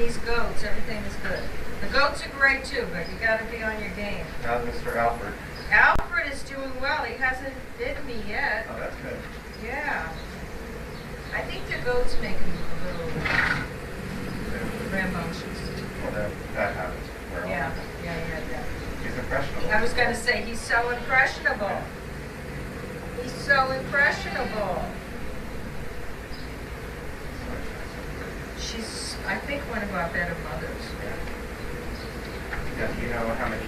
these goats, everything is good. The goats are great too, but you got to be on your game. How's Mr. Alfred? Alfred is doing well. He hasn't bitten me yet. Oh, that's good. Yeah. I think the goats make him a little rambunctious. Well, that happens. Yeah. He's impressionable. I was going to say, he's so impressionable. Yeah. He's so impressionable. She's, I think, one of our better mothers. Yeah. Do you know how many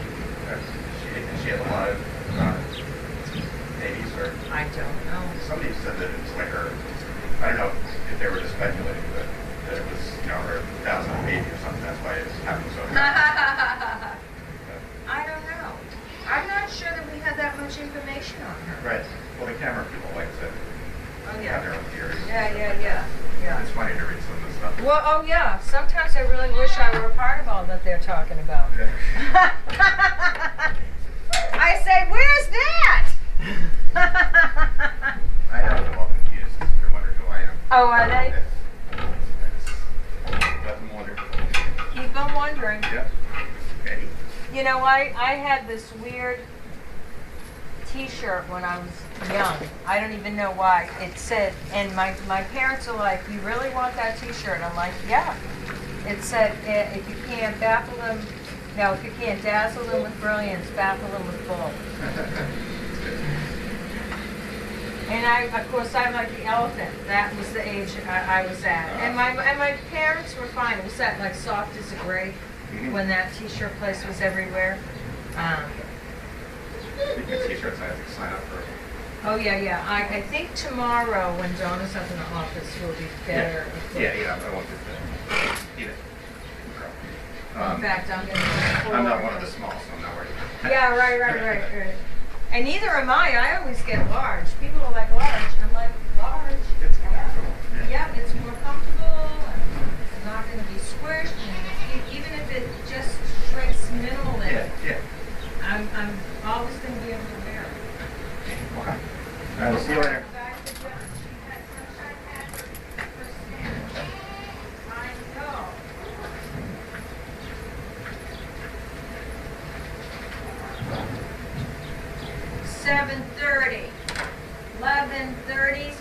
she had a lot of babies, or? I don't know. Somebody said that it's like her, I don't know if they were just speculating, but that it was, her 1,000th baby or something. That's why it's happening so fast. I don't know. I'm not sure that we had that much information on her. Right. Well, the camera people like to have their own theories. Yeah. It's funny to read some of the stuff. Well, oh yeah. Sometimes I really wish I were a part of all that they're talking about. Yeah. I say, where's that? I have them all confused. They're wondering who I am. Oh, are they? I just let them wonder. Keep them wondering. Yeah. Okay. You know, I had this weird T-shirt when I was young. I don't even know why. It said, and my parents are like, you really want that T-shirt? I'm like, yeah. It said, if you can't baffle them, no, if you can't dazzle them with brilliance, baffle them with bull. And of course, I like the elephant. That was the age I was at. And my parents were fine. It was that like soft as a gray when that T-shirt place was everywhere. Speaking of T-shirts, I have to sign up for. Oh yeah. I think tomorrow when Donna's up in the office, we'll be better. Yeah. I want to eat it. In fact, I'm not one of the small, so I'm not worried. Yeah, right. And neither am I. I always get large. People are like, large. I'm like, large. It's comfortable. Yeah, it's more comfortable. And it's not going to be squished. And even if it just shrinks minimally, I'm always going to be able to wear it. Okay. All right, we'll see you later.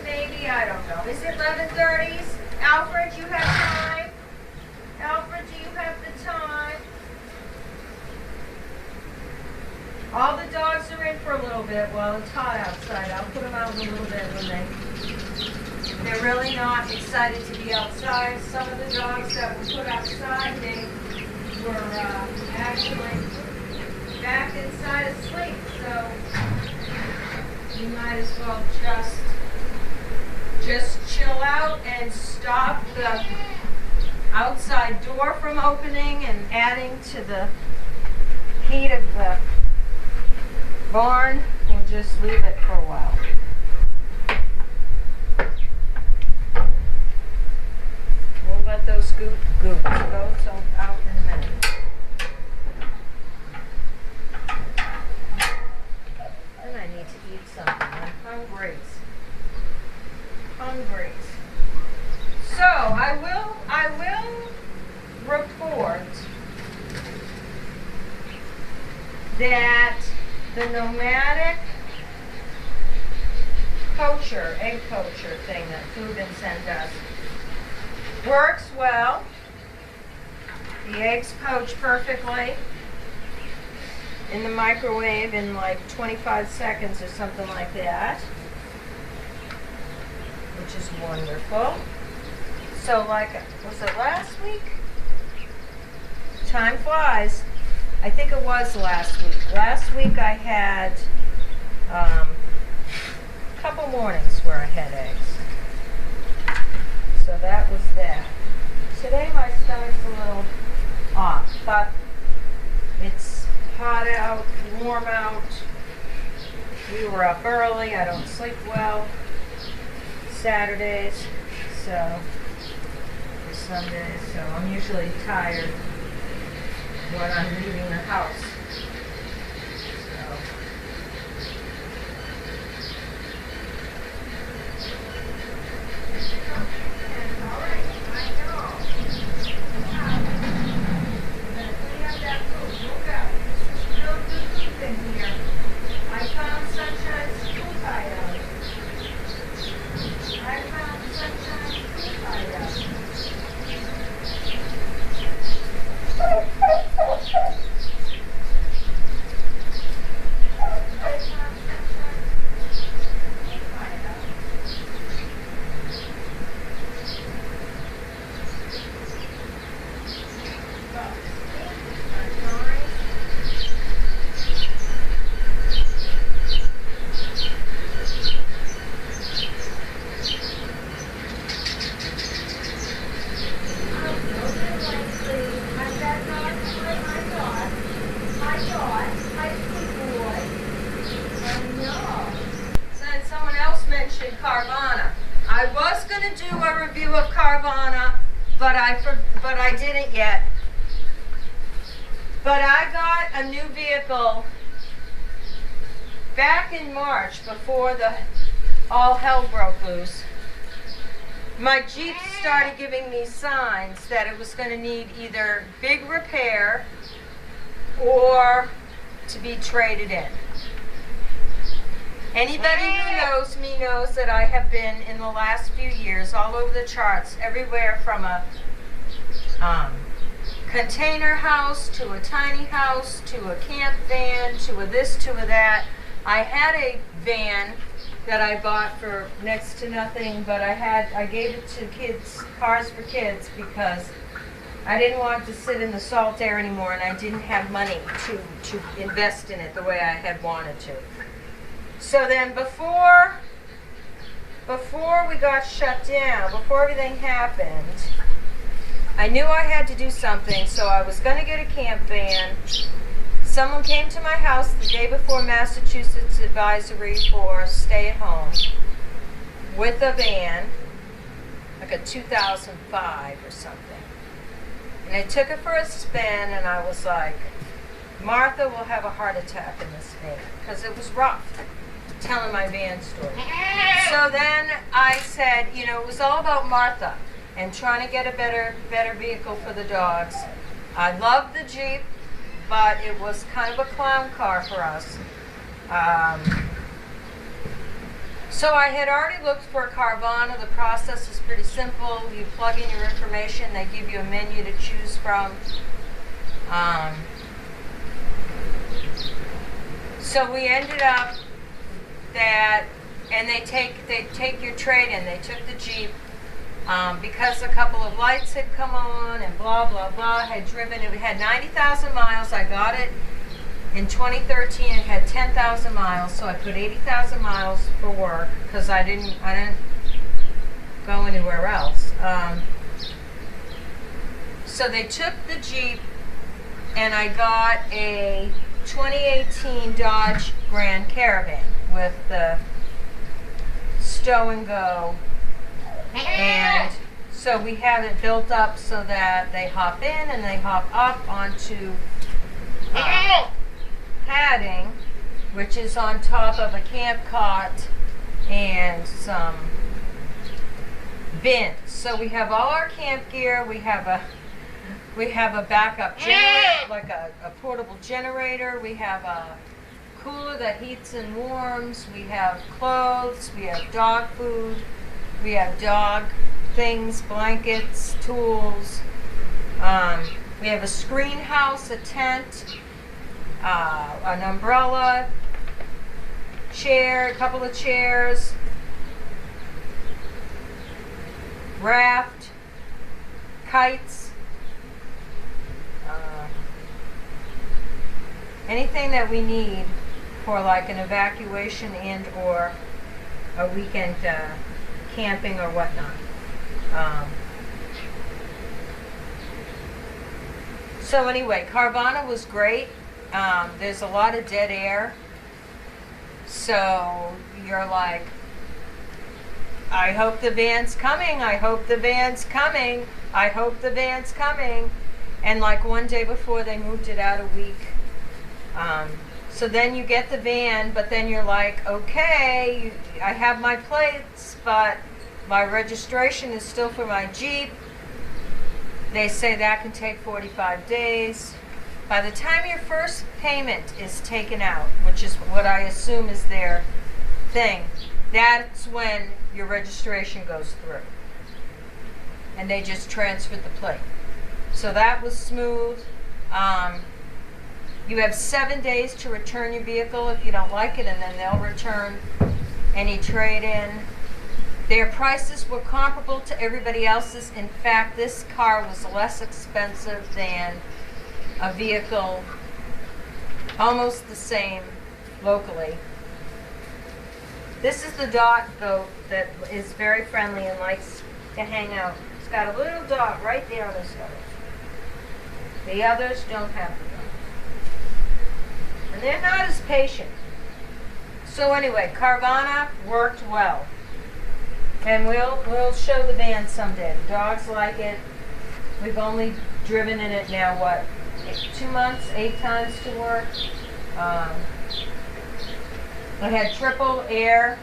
Maybe, I don't know. Is it 11:30s? Alfred, you have time? Alfred, do you have the time? All the dogs are in for a little bit while it's hot outside. I'll put them out in a little bit when they're really not excited to be outside. Some of the dogs that were put outside, they were actually back inside asleep. So you might as well just chill out and stop the outside door from opening and adding to the heat of the barn. We'll just leave it for a while. We'll let those goats out in a minute. Then I need to eat something. I'm hungry. So I will report that the nomadic egg poacher thing that Foodin sent us works well. The eggs poach perfectly in the microwave in like 25 seconds or something like that, which is wonderful. So like, was it last week? Time flies. I think it was last week. Last week I had a couple mornings where I had eggs. So that was that. Today my stomach's a little off, but it's hot out, warm out. We were up early. I don't sleep well Saturdays, or Sundays, so I'm usually tired when I'm leaving the house. All right, I know. but I didn't yet. But I got a new vehicle back in March before all hell broke loose. My Jeep started giving me signs that it was going to need either big repair or to be traded in. Anybody who knows me knows that I have been, in the last few years, all over the charts, everywhere from a container house to a tiny house to a camp van to a this to a that. I had a van that I bought for next to nothing, but I gave it to kids, Cars for Kids, because I didn't want to sit in the salt air anymore, and I didn't have money to invest in it the way I had wanted to. So then before we got shut down, before everything happened, I knew I had to do something, so I was going to get a camp van. Someone came to my house the day before Massachusetts advisory for stay at home with a van, like a 2005 or something. And I took it for a spin, and I was like, Martha will have a heart attack in this van, because it was rough, telling my van story. So then I said, you know, it was all about Martha and trying to get a better vehicle for the dogs. I loved the Jeep, but it was kind of a clown car for us. So I had already looked for a Carvana. The process is pretty simple. You plug in your information. They give you a menu to choose from. So we ended up that, and they take your trade-in. They took the Jeep. Because a couple of lights had come on and blah, blah, blah, had driven. It had 90,000 miles. I got it in 2013. It had 10,000 miles, so I put 80,000 miles for work because I didn't go anywhere else. So they took the Jeep, and I got a 2018 Dodge Grand Caravan with the stow and go. And so we have it built up so that they hop in and they hop up onto padding, which is on top of a camp cot and some bins. So we have all our camp gear. We have a backup generator, like a portable generator. We have a cooler that heats and warms. We have clothes. We have dog food. We have dog things, blankets, tools. We have a screen house, a tent, an umbrella, chair, a couple of chairs, raft, kites, anything that we need for like an evacuation and or a weekend camping or whatnot. So anyway, Carvana was great. There's a lot of dead air. So you're like, I hope the van's coming. I hope the van's coming. I hope the van's coming. And like one day before, they moved it out a week. So then you get the van, but then you're like, okay, I have my plates, but my registration is still for my Jeep. They say that can take 45 days. By the time your first payment is taken out, which is what I assume is their thing, that's when your registration goes through. And they just transferred the plate. So that was smooth. You have 7 days to return your vehicle if you don't like it, and then they'll return any trade-in. Their prices were comparable to everybody else's. In fact, this car was less expensive than a vehicle almost the same locally. This is the dot goat that is very friendly and likes to hang out. It's got a little dot right there on his nose. The others don't have the dot. And they're not as patient. So anyway, Carvana worked well. And we'll show the van someday. The dogs like it. We've only driven in it now, what, 2 months, 8 times to work. I had triple air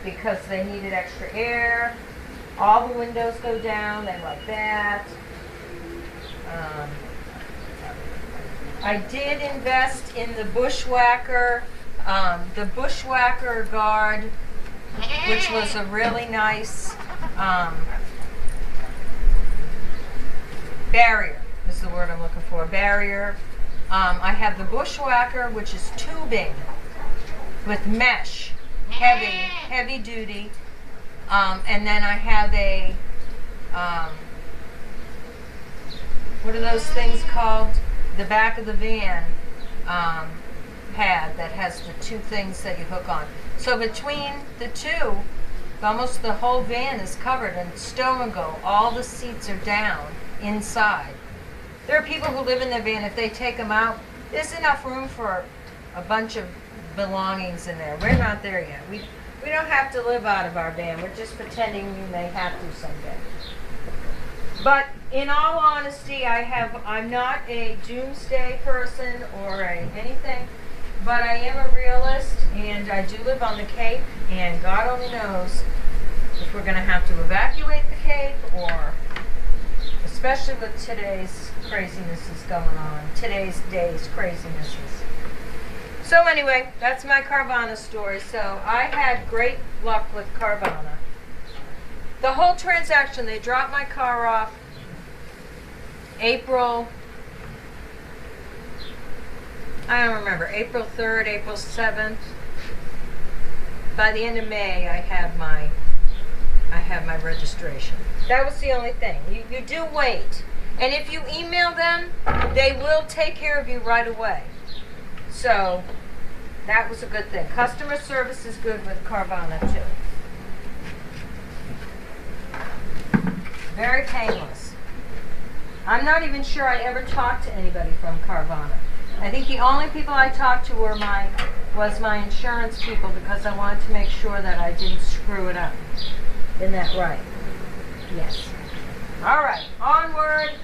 because they needed extra air. All the windows go down, they like that. I did invest in the Bushwhacker guard, which was a really nice barrier, is the word I'm looking for, barrier. I have the Bushwhacker, which is tubing with mesh, heavy duty. And then I have a, what are those things called? The back of the van pad that has the 2 things that you hook on. So between the 2, almost the whole van is covered in stow and go. All the seats are down inside. There are people who live in the van, if they take them out, there's enough room for a bunch of belongings in there. We're not there yet. We don't have to live out of our van. We're just pretending we may have to someday. But in all honesty, I'm not a doomsday person or anything, but I am a realist, and I do live on the Cape, and God only knows if we're going to have to evacuate the Cape, or especially with today's crazinesses going on, today's day's crazinesses. So anyway, that's my Carvana story. So I had great luck with Carvana. The whole transaction, they dropped my car off April, I don't remember, April 3rd, April 7th. By the end of May, I had my registration. That was the only thing. You do wait. And if you email them, they will take care of you right away. So that was a good thing. Customer service is good with Carvana too. Very painless. I'm not even sure I ever talked to anybody from Carvana. I think the only people I talked to was my insurance people, because I wanted to make sure that I didn't screw it up. Isn't that right? Yes. All right, onward.